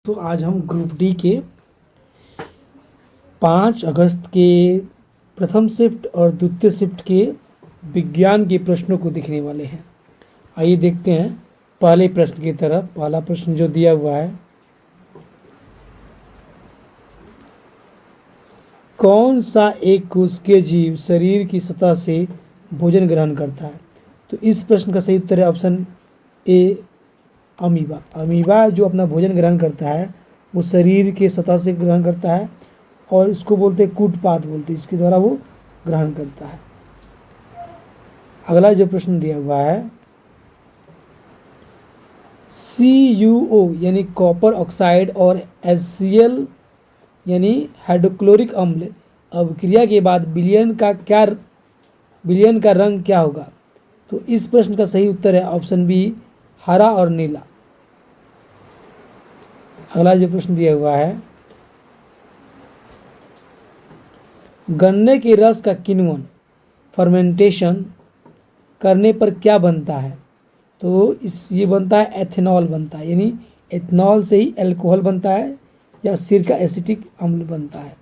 तो आज हम ग्रुप डी के 5 अगस्त के प्रथम शिफ्ट और द्वितीय शिफ्ट के विज्ञान के प्रश्नों को देखने वाले हैं। आइए देखते हैं पहले प्रश्न की तरफ। पहला प्रश्न जो दिया हुआ है, कौन सा एक कोशिकीय जीव शरीर की सतह से भोजन ग्रहण करता है? तो इस प्रश्न का सही उत्तर है ऑप्शन ए, अमीबा। अमीबा जो अपना भोजन ग्रहण करता है वो शरीर के सतह से ग्रहण करता है और इसको बोलते हैं कूटपाद बोलते हैं, इसके द्वारा वो ग्रहण करता है। अगला जो प्रश्न दिया हुआ है, CuO यानी कॉपर ऑक्साइड और HCl यानी हाइड्रोक्लोरिक अम्ल अभिक्रिया के बाद विलयन का रंग क्या होगा? तो इस प्रश्न का सही उत्तर है ऑप्शन बी, हरा और नीला। अगला जो प्रश्न दिया हुआ है, गन्ने के रस का किण्वन फर्मेंटेशन करने पर क्या बनता है? तो ये बनता है एथेनॉल बनता है, यानी एथेनॉल से ही अल्कोहल बनता है या सिरका एसिटिक अम्ल बनता है।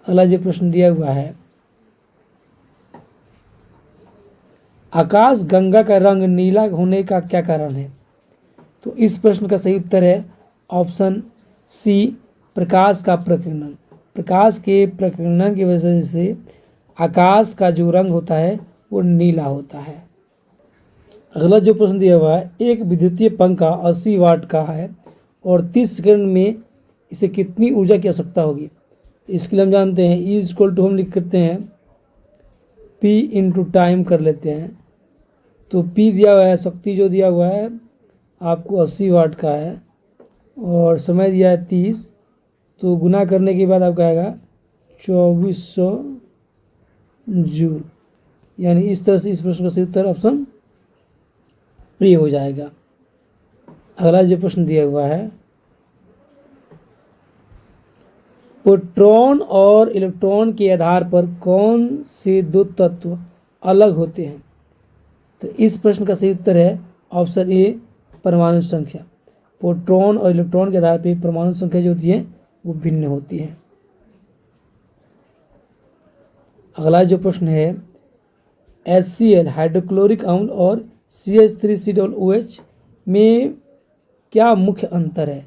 अगला जो प्रश्न दिया हुआ है, आकाश गंगा का रंग नीला होने का क्या कारण है? तो इस प्रश्न का सही उत्तर है ऑप्शन सी, प्रकाश का प्रकीर्णन। प्रकाश के प्रकीर्णन की वजह से आकाश का जो रंग होता है वो नीला होता है। अगला जो प्रश्न दिया हुआ है, एक विद्युतीय पंखा 80 वाट का है और 30 सेकंड में इसे कितनी ऊर्जा की आवश्यकता होगी? तो इसके लिए हम जानते हैं E = हम लिख करते हैं P × टाइम कर लेते हैं। तो P दिया हुआ है, शक्ति जो दिया हुआ है आपको 80 वाट का है और समय दिया है 30, तो गुना करने के बाद आपका आएगा 2400 जूल। यानी इस तरह से इस प्रश्न का सही उत्तर ऑप्शन बी हो जाएगा। अगला जो प्रश्न दिया हुआ है, प्रोटॉन और इलेक्ट्रॉन के आधार पर कौन से दो तत्व अलग होते हैं? तो इस प्रश्न का सही उत्तर है ऑप्शन ए, परमाणु संख्या। प्रोटॉन और इलेक्ट्रॉन के आधार पर परमाणु संख्या जो होती है वो भिन्न होती है। अगला जो प्रश्न है, HCl हाइड्रोक्लोरिक अम्ल और CH3COOH में क्या मुख्य अंतर है?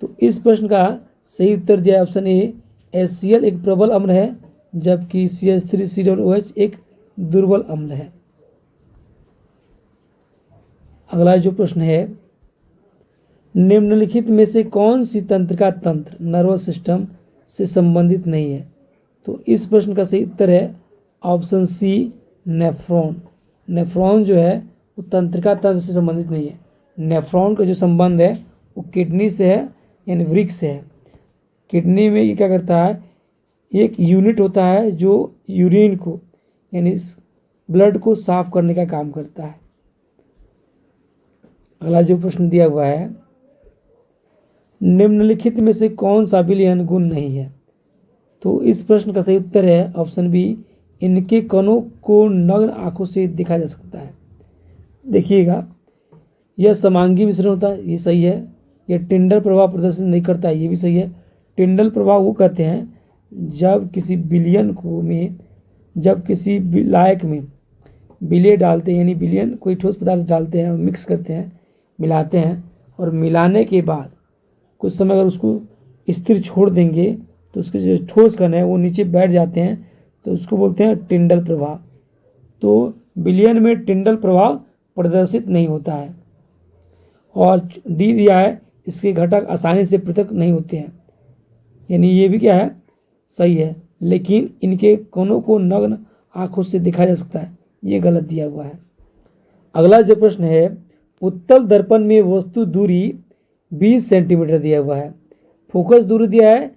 तो इस प्रश्न का सही उत्तर दिया है ऑप्शन ए, HCl एक प्रबल अम्ल है जबकि CH3COOH एक दुर्बल अम्ल है। अगला जो प्रश्न है, निम्नलिखित में से कौन सी तंत्रिका तंत्र नर्वस सिस्टम से संबंधित नहीं है? तो इस प्रश्न का सही उत्तर है ऑप्शन सी, नेफ्रॉन। नेफ्रॉन जो है वो तंत्रिका तंत्र से संबंधित नहीं है। नेफ्रॉन का जो संबंध है वो किडनी से है, यानी वृक्क से है। किडनी में ये क्या करता है, एक यूनिट होता है जो यूरिन को यानी ब्लड को साफ करने का काम करता है। अगला जो प्रश्न दिया हुआ है, निम्नलिखित में से कौन सा विलयन गुण नहीं है? तो इस प्रश्न का सही उत्तर है ऑप्शन बी, इनके कणों को नग्न आंखों से देखा जा सकता है। देखिएगा, यह समांगी मिश्रण होता है, ये सही है। यह टिंडल प्रभाव प्रदर्शित नहीं करता है, ये भी सही है। टिंडल प्रभाव वो कहते हैं जब किसी विलयन जब किसी लायक में विलय डालते हैं, यानी विलयन कोई ठोस पदार्थ डालते हैं और मिक्स करते हैं, मिलाते हैं और मिलाने के बाद कुछ समय अगर उसको स्थिर छोड़ देंगे तो उसके जो ठोस कण है वो नीचे बैठ जाते हैं, तो उसको बोलते हैं टिंडल प्रभाव। तो विलयन में टिंडल प्रभाव प्रदर्शित नहीं होता है। और डी दिया है, इसके घटक आसानी से पृथक नहीं होते हैं, यानी ये भी क्या है, सही है। लेकिन इनके कणों को नग्न आंखों से देखा जा सकता है, ये गलत दिया हुआ है। अगला जो प्रश्न है, उत्तल दर्पण में वस्तु दूरी 20 सेंटीमीटर दिया हुआ है, फोकस दूरी दिया है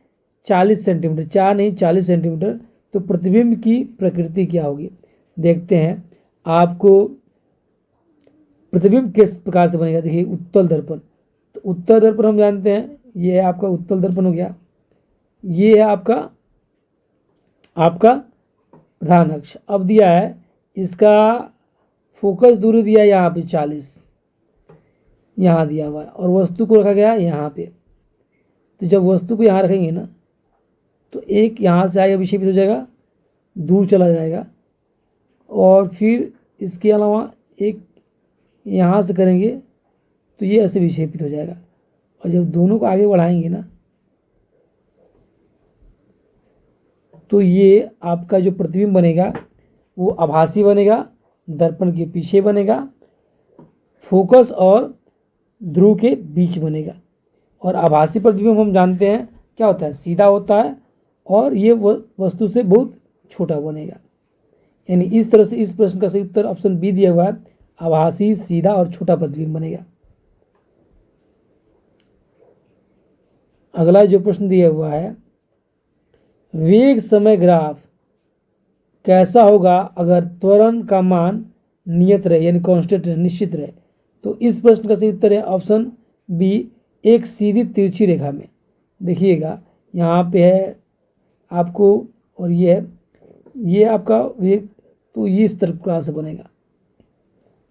40 सेंटीमीटर, 4 नहीं 40 सेंटीमीटर। तो प्रतिबिंब की प्रकृति क्या होगी? देखते हैं आपको प्रतिबिंब किस प्रकार से बनेगा। देखिए, उत्तल दर्पण, तो उत्तल दर्पण हम जानते हैं ये है आपका उत्तल दर्पण हो गया, ये है आपका प्रधान अक्ष। अब दिया है इसका फोकस दूरी दिया है यहाँ पे 40, यहाँ दिया हुआ है और वस्तु को रखा गया है यहाँ पे। तो जब वस्तु को यहाँ रखेंगे ना तो एक यहाँ से आगे विक्षेपित हो जाएगा, दूर चला जाएगा, और फिर इसके अलावा एक यहाँ से करेंगे तो ये ऐसे विक्षेपित हो जाएगा। और जब दोनों को आगे बढ़ाएंगे ना तो ये आपका जो प्रतिबिंब बनेगा वो आभासी बनेगा, दर्पण के पीछे बनेगा, फोकस और ध्रुव के बीच बनेगा। और आभासी प्रतिबिंब हम जानते हैं क्या होता है, सीधा होता है और ये वस्तु से बहुत छोटा बनेगा। यानी इस तरह से इस प्रश्न का सही उत्तर ऑप्शन बी दिया हुआ है, आभासी, सीधा और छोटा प्रतिबिंब बनेगा। अगला जो प्रश्न दिया हुआ है, वेग समय ग्राफ कैसा होगा अगर त्वरण का मान नियत रहे, यानी कांस्टेंट रहे, निश्चित रहे। तो इस प्रश्न का सही उत्तर है ऑप्शन बी, एक सीधी तिरछी रेखा में। देखिएगा यहाँ पे है आपको, और ये है, ये आपका वेग, तो ये इस तरह से बनेगा।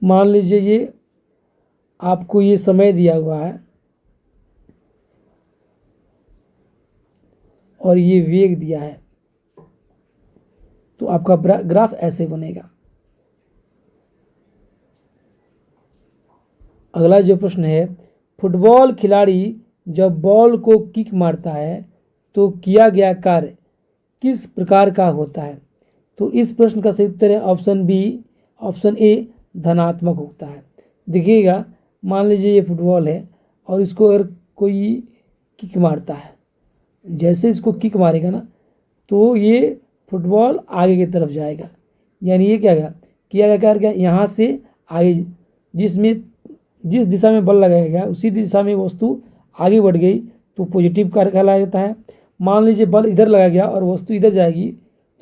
मान लीजिए ये आपको ये समय दिया हुआ है और ये वेग दिया है, तो आपका ग्राफ ऐसे बनेगा। अगला जो प्रश्न है, फुटबॉल खिलाड़ी जब बॉल को किक मारता है तो किया गया कार्य किस प्रकार का होता है। तो इस प्रश्न का सही उत्तर है ऑप्शन बी, ऑप्शन ए, धनात्मक होता है। देखिएगा मान लीजिए ये फुटबॉल है और इसको अगर कोई किक मारता है, जैसे इसको किक मारेगा ना तो ये फुटबॉल आगे की तरफ जाएगा। यानी ये क्या किया गया कार्य, यहाँ से आगे जिस दिशा में बल लगाया गया उसी दिशा में वस्तु आगे बढ़ गई तो पॉजिटिव कार्य कहलाया जाता है। मान लीजिए बल इधर लगाया गया और वस्तु इधर जाएगी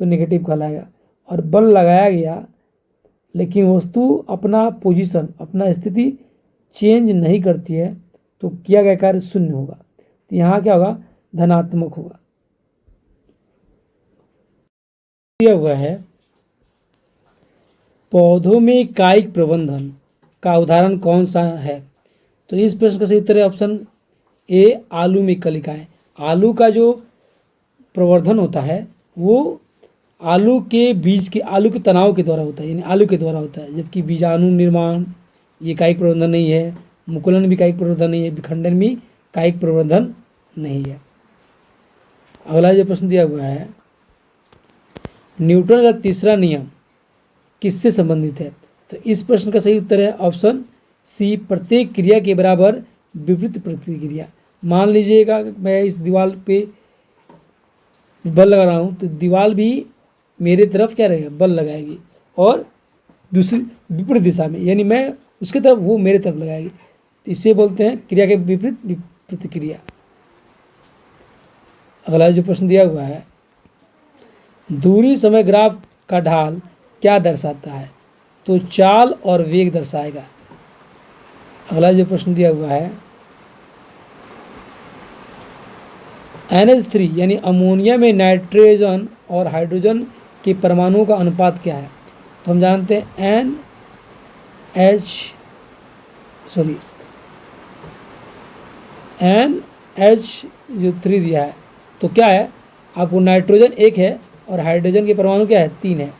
तो नेगेटिव कहलाएगा। और बल लगाया गया लेकिन वस्तु अपना पोजीशन, अपना स्थिति चेंज नहीं करती है तो किया गया कार्य शून्य होगा। तो यहाँ क्या होगा, धनात्मक होगा। दिया हुआ है, पौधों में कायिक प्रबंधन का उदाहरण कौन सा है। तो इस प्रश्न का सही उत्तर है ऑप्शन ए, आलू में कलिकाएं। आलू का जो प्रवर्धन होता है वो आलू के बीज के, आलू के तनाव के द्वारा होता है, यानी आलू के द्वारा होता है। जबकि बीजाणु निर्माण ये कायिक प्रबंधन नहीं है, मुकुलन भी कायिक प्रबंधन नहीं है, विखंडन भी कायिक प्रबंधन नहीं है। अगला जो प्रश्न दिया हुआ है, न्यूटन का तीसरा नियम किससे संबंधित है। तो इस प्रश्न का सही उत्तर है ऑप्शन सी, प्रत्येक क्रिया के बराबर विपरीत प्रतिक्रिया। मान लीजिएगा मैं इस दीवार पे बल लगा रहा हूँ तो दीवार भी मेरे तरफ क्या रहेगा, बल लगाएगी, और दूसरी विपरीत दिशा में, यानी मैं उसके तरफ, वो मेरे तरफ लगाएगी। तो इसे बोलते हैं क्रिया के विपरीत प्रतिक्रिया। अगला जो प्रश्न दिया हुआ है, दूरी समय ग्राफ का ढाल क्या दर्शाता है। तो चाल और वेग दर्शाएगा। अगला जो प्रश्न दिया हुआ है, NH3 यानी अमोनिया में नाइट्रोजन और हाइड्रोजन के परमाणुओं का अनुपात क्या है। तो हम जानते हैं NH3 दिया है, तो क्या है आपको, नाइट्रोजन 1 है और हाइड्रोजन के परमाणु क्या है, 3 है,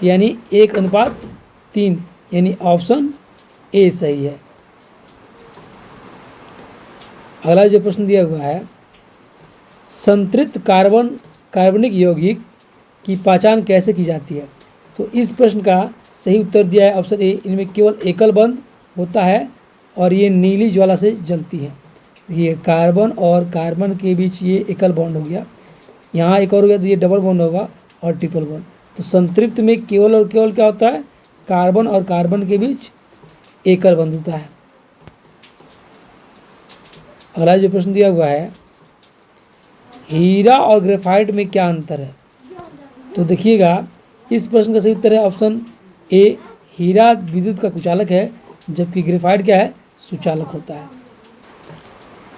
यानी 1:3, यानी ऑप्शन ए सही है। अगला जो प्रश्न दिया हुआ है, संतृप्त कार्बनिक यौगिक की पहचान कैसे की जाती है। तो इस प्रश्न का सही उत्तर दिया है ऑप्शन ए, इनमें केवल एकल बंध होता है और ये नीली ज्वाला से जलती है। ये कार्बन और कार्बन के बीच ये एकल बॉन्ड हो गया, यहाँ एक और हो गया तो ये डबल बॉन्ड होगा और ट्रिपल बॉन्ड। तो संतृप्त में केवल और केवल क्या होता है, कार्बन और कार्बन के बीच एकल बंध होता है। अगला जो प्रश्न दिया हुआ है, हीरा और ग्रेफाइट में क्या अंतर है। तो देखिएगा इस प्रश्न का सही उत्तर है ऑप्शन ए, हीरा विद्युत का कुचालक है जबकि ग्रेफाइट क्या है, सुचालक होता है।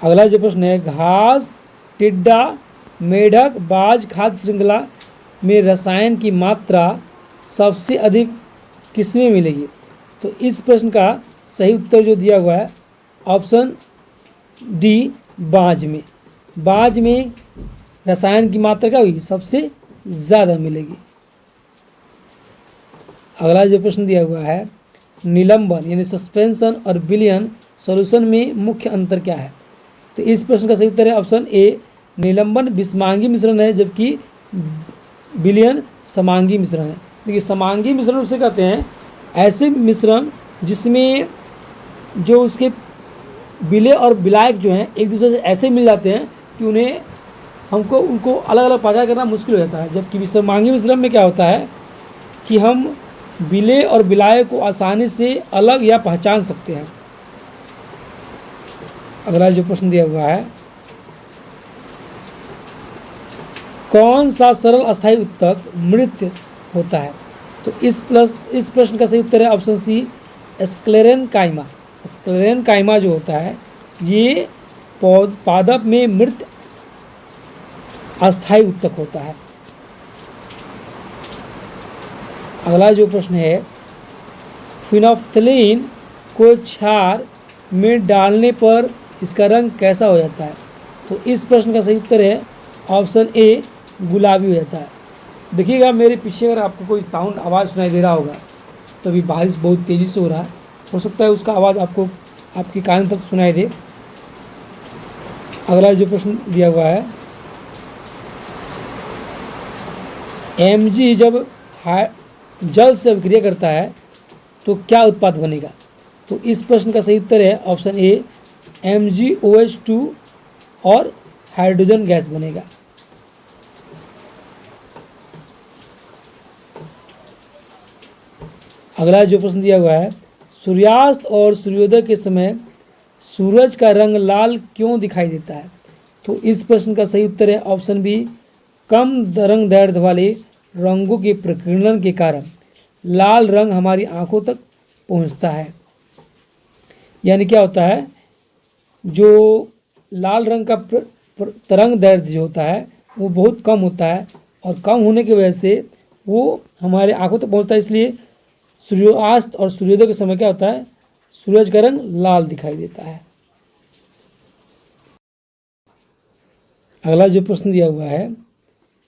अगला जो प्रश्न है, घास, टिड्डा, मेढक, बाज खाद्य श्रृंखला में रसायन की मात्रा सबसे अधिक किसमें मिलेगी। तो इस प्रश्न का सही उत्तर जो दिया हुआ है ऑप्शन डी, बाज में। बाज में रसायन की मात्रा क्या होगी, सबसे ज़्यादा मिलेगी। अगला जो प्रश्न दिया हुआ है, निलंबन यानी सस्पेंशन और विलयन सॉल्यूशन में मुख्य अंतर क्या है? तो इस प्रश्न का सही उत्तर है ऑप्शन ए, निलंबन विषमांगी मिश्रण है जबकि विलयन समांगी मिश्रण है। देखिए समांगी मिश्रण उसे कहते हैं ऐसे मिश्रण जिसमें जो उसके विलय और विलायक जो हैं एक दूसरे से ऐसे मिल जाते हैं कि उनको अलग अलग पहचान करना मुश्किल हो जाता है। जबकि विषमांगी मिश्रण में क्या होता है कि हम विलय और विलायक को आसानी से अलग या पहचान सकते हैं। अगला जो प्रश्न दिया हुआ है, कौन सा सरल अस्थायी उत्तक मृत होता है? तो इस प्रश्न का सही उत्तर है ऑप्शन सी, स्क्लेरेनकाइमा। स्क्लेरेनकाइमा जो होता है ये पादप में मृत अस्थायी उत्तक होता है। अगला जो प्रश्न है, फिनोफ्थलीन को क्षार में डालने पर इसका रंग कैसा हो जाता है? तो इस प्रश्न का सही उत्तर है ऑप्शन ए, गुलाबी हो जाता है। देखिएगा मेरे पीछे अगर आपको कोई साउंड आवाज़ सुनाई दे रहा होगा तो अभी बारिश बहुत तेज़ी से हो रहा है, हो सकता है उसका आवाज़ आपको आपके कान तक सुनाई दे। अगला जो प्रश्न दिया हुआ है, Mg जब जल से अभिक्रिया करता है तो क्या उत्पाद बनेगा? तो इस प्रश्न का सही उत्तर है ऑप्शन ए, MgOH2 और हाइड्रोजन गैस बनेगा। अगला जो प्रश्न दिया हुआ है, सूर्यास्त और सूर्योदय के समय सूरज का रंग लाल क्यों दिखाई देता है? तो इस प्रश्न का सही उत्तर है ऑप्शन बी, कम रंग दैर्ध्य वाले रंगों के प्रकीर्णन के कारण लाल रंग हमारी आंखों तक पहुंचता है। यानी क्या होता है, जो लाल रंग का तरंग दैर्ध्य जो होता है वो बहुत कम होता है और कम होने की वजह से वो हमारे आंखों तक पहुंचता है, इसलिए सूर्यास्त और सूर्योदय के समय क्या होता है, सूरज का रंग लाल दिखाई देता है। अगला जो प्रश्न दिया हुआ है,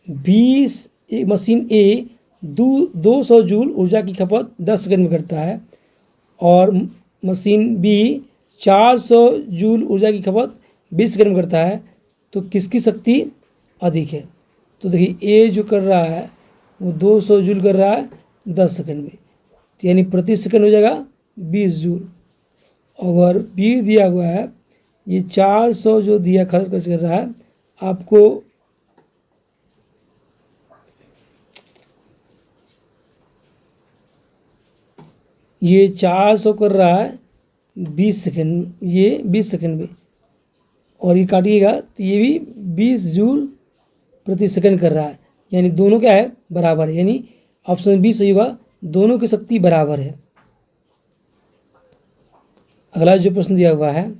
20 मशीन ए 200 जूल ऊर्जा की खपत 10 सेकंड में करता है और मशीन बी 400 जूल ऊर्जा की खपत 20 सेकंड में करता है, तो किसकी शक्ति अधिक है? तो देखिए ए जो कर रहा है वो 200 जूल कर रहा है 10 सेकंड में, यानी प्रति सेकंड हो जाएगा 20 जूल। अगर बी दिया हुआ है ये 400 जो दिया खर्च कर रहा है आपको ये 400 कर रहा है 20 सेकंड, ये 20 सेकंड में, और ये काटिएगा तो ये भी 20 जूल प्रति सेकंड कर रहा है, यानी दोनों क्या है, बराबर है। यानी ऑप्शन बी सही होगा, दोनों की शक्ति बराबर है। अगला जो प्रश्न दिया हुआ है,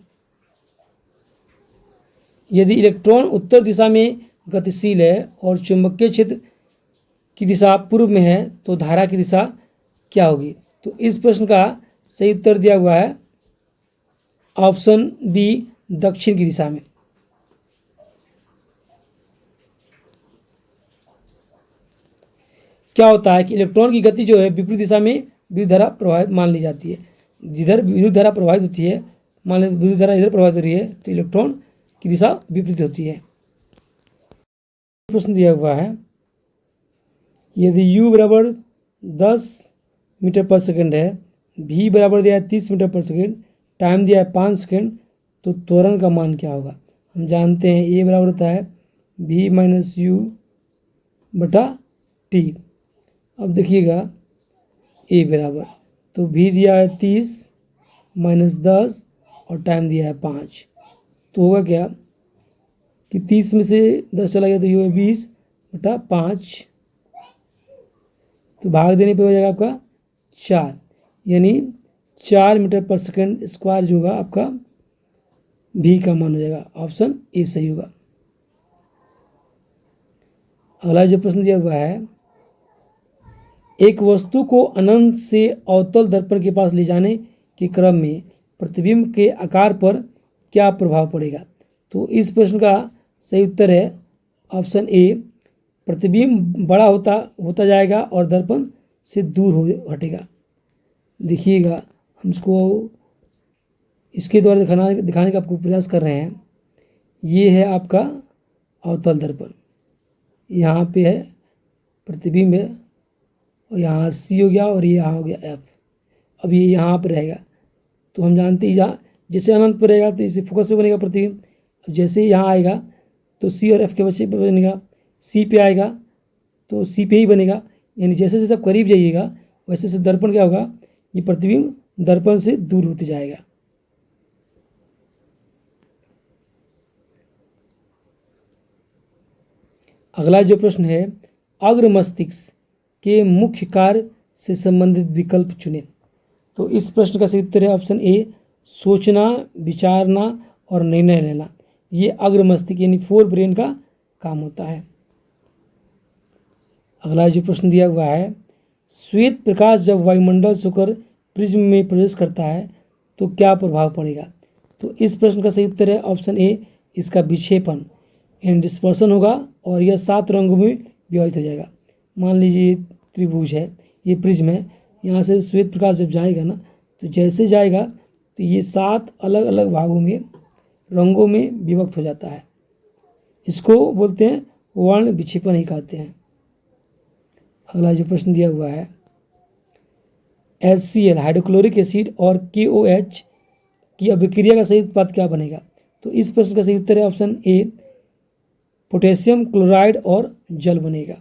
यदि इलेक्ट्रॉन उत्तर दिशा में गतिशील है और चुंबकीय क्षेत्र की दिशा पूर्व में है तो धारा की दिशा क्या होगी? तो इस प्रश्न का सही उत्तर दिया हुआ है ऑप्शन बी, दक्षिण की दिशा में। क्या होता है कि इलेक्ट्रॉन की गति जो है विपरीत दिशा में विद्युत धारा प्रवाहित मान ली जाती है। जिधर विद्युत धारा प्रवाहित होती है, मान लीजिए विद्युत धारा इधर प्रवाहित हो रही है तो इलेक्ट्रॉन की दिशा विपरीत होती है। प्रश्न दिया हुआ है, यदि u बराबर 10 मीटर पर सेकंड है, v बराबर दिया है 30 मीटर पर सेकंड, टाइम दिया है 5 सेकंड, तो त्वरण का मान क्या होगा? हम जानते हैं a बराबर होता है v माइनस यू बटा t। अब देखिएगा a बराबर, तो v दिया है 30 माइनस 10 और टाइम दिया है 5, तो होगा क्या कि 30 में से 10 चला गया तो ये 20 बटा 5, तो भाग देने पे हो जाएगा आपका 4, यानी 4 मीटर पर सेकंड स्क्वायर जो होगा आपका भी का मान हो जाएगा। ऑप्शन ए सही होगा। अगला जो प्रश्न दिया हुआ है, एक वस्तु को अनंत से अवतल दर्पण के पास ले जाने के क्रम में प्रतिबिंब के आकार पर क्या प्रभाव पड़ेगा? तो इस प्रश्न का सही उत्तर है ऑप्शन ए, प्रतिबिंब बड़ा होता जाएगा और दर्पण से दूर हो हटेगा। देखिएगा, हम इसको इसके द्वारा दिखाने का आपको प्रयास कर रहे हैं। ये है आपका अवतल दर्पण, यहाँ पे है प्रतिबिंब है, और यहाँ सी हो गया और ये यहाँ हो गया एफ। अब ये यहाँ पर रहेगा, तो हम जानते हैं यहाँ जैसे अनंत पर रहेगा तो इसे फोकस पे बनेगा प्रतिबिंब। जैसे यहाँ आएगा तो सी और एफ के बच्चे पे बनेगा, सी पे आएगा तो सी पे ही बनेगा। यानी जैसे जैसे आप करीब जाइएगा वैसे वैसे दर्पण क्या होगा, ये प्रतिबिंब दर्पण से दूर होते जाएगा। अगला जो प्रश्न है, अग्र मस्तिष्क के मुख्य कार्य से संबंधित विकल्प चुनें। तो इस प्रश्न का सही उत्तर है ऑप्शन ए, सोचना, विचारना और निर्णय लेना। ये अग्र मस्तिष्क यानी फोर ब्रेन का काम होता है। अगला जो प्रश्न दिया हुआ है, श्वेत प्रकाश जब वायुमंडल से होकर प्रिज्म में प्रवेश करता है तो क्या प्रभाव पड़ेगा। तो इस प्रश्न का सही उत्तर है ऑप्शन ए, इसका विक्षेपन यानी डिस्पर्सन होगा और यह 7 रंगों में विभाजित हो जाएगा। मान लीजिए त्रिभुज है, ये प्रिज्म है, यहाँ से श्वेत प्रकाश जब जाएगा ना तो जैसे जाएगा तो ये 7 अलग अलग भागों में रंगों में विभक्त हो जाता है। इसको बोलते हैं वर्ण विक्षेपण ही कहते हैं। अगला जो प्रश्न दिया हुआ है, HCl हाइड्रोक्लोरिक एसिड और KOH की अभिक्रिया का सही उत्पाद क्या बनेगा। तो इस प्रश्न का सही उत्तर है ऑप्शन ए, पोटेशियम क्लोराइड और जल बनेगा।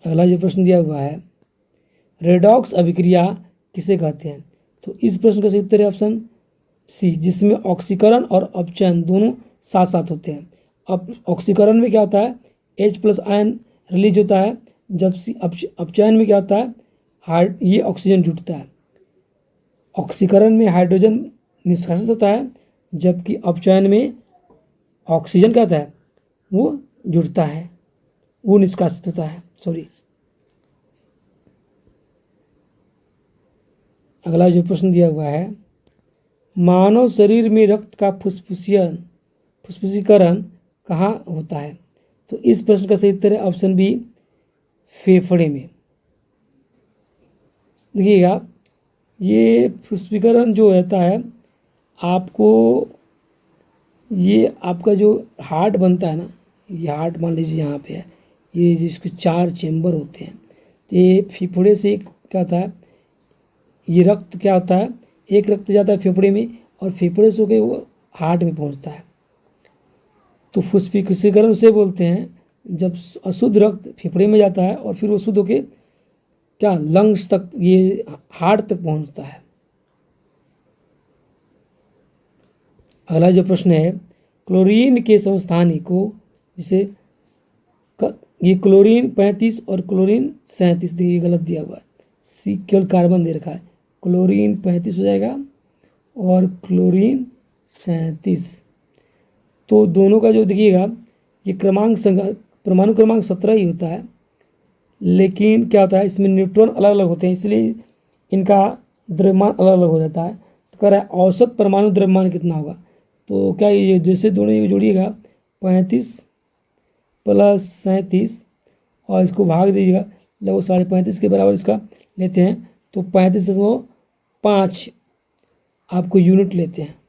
अगला जो प्रश्न दिया हुआ है, रेडॉक्स अभिक्रिया किसे कहते हैं। तो इस प्रश्न का सही उत्तर है ऑप्शन सी, जिसमें ऑक्सीकरण और अपचयन दोनों साथ साथ होते हैं। अब ऑक्सीकरण में क्या होता है, H+ आयन रिलीज होता है, जब अपचयन में क्या होता है, ये ऑक्सीजन जुटता है। ऑक्सीकरण में हाइड्रोजन निष्कासित होता है, जबकि अपचयन में ऑक्सीजन क्या होता है, वो जुड़ता है, वो निष्कासित होता है। अगला जो प्रश्न दिया हुआ है, मानव शरीर में रक्त का फुस्फुसीकरण कहाँ होता है। तो इस प्रश्न का सही उत्तर है ऑप्शन बी, फेफड़े में। देखिएगा, ये फुस्फुसीकरण जो रहता है आपको, ये आपका जो हार्ट बनता है ना, ये हार्ट मान लीजिए यहाँ पे है, ये जिसके 4 चेम्बर होते हैं, तो ये फेफड़े से क्या होता है, ये रक्त क्या होता है, एक रक्त जाता है फेफड़े में और फेफड़े से होकर वो हार्ट में पहुँचता है। तो फुस्फुसीकरण उसे बोलते हैं जब अशुद्ध रक्त फेफड़े में जाता है और फिर वो शुद्ध होकर क्या लंग्स तक, ये हार्ट तक पहुँचता है। अगला जो प्रश्न है, क्लोरीन के समस्थानी को जिसे ये क्लोरीन 35 और क्लोरीन 37, देखिए गलत दिया हुआ है, सी केवल कार्बन दे रखा है, क्लोरीन 35 हो जाएगा और क्लोरीन 37। तो दोनों का जो देखिएगा ये परमाणु क्रमांक 17 ही होता है, लेकिन क्या होता है इसमें न्यूट्रॉन अलग अलग होते हैं, इसलिए इनका द्रव्यमान अलग अलग हो जाता है। तो कह रहा है औसत परमाणु द्रव्यमान कितना होगा। तो क्या ये जैसे दोनों जोड़िएगा 35 + 37 और इसको भाग दीजिएगा लगभग 35.5 के बराबर इसका लेते हैं, तो 35.5 आपको यूनिट लेते हैं।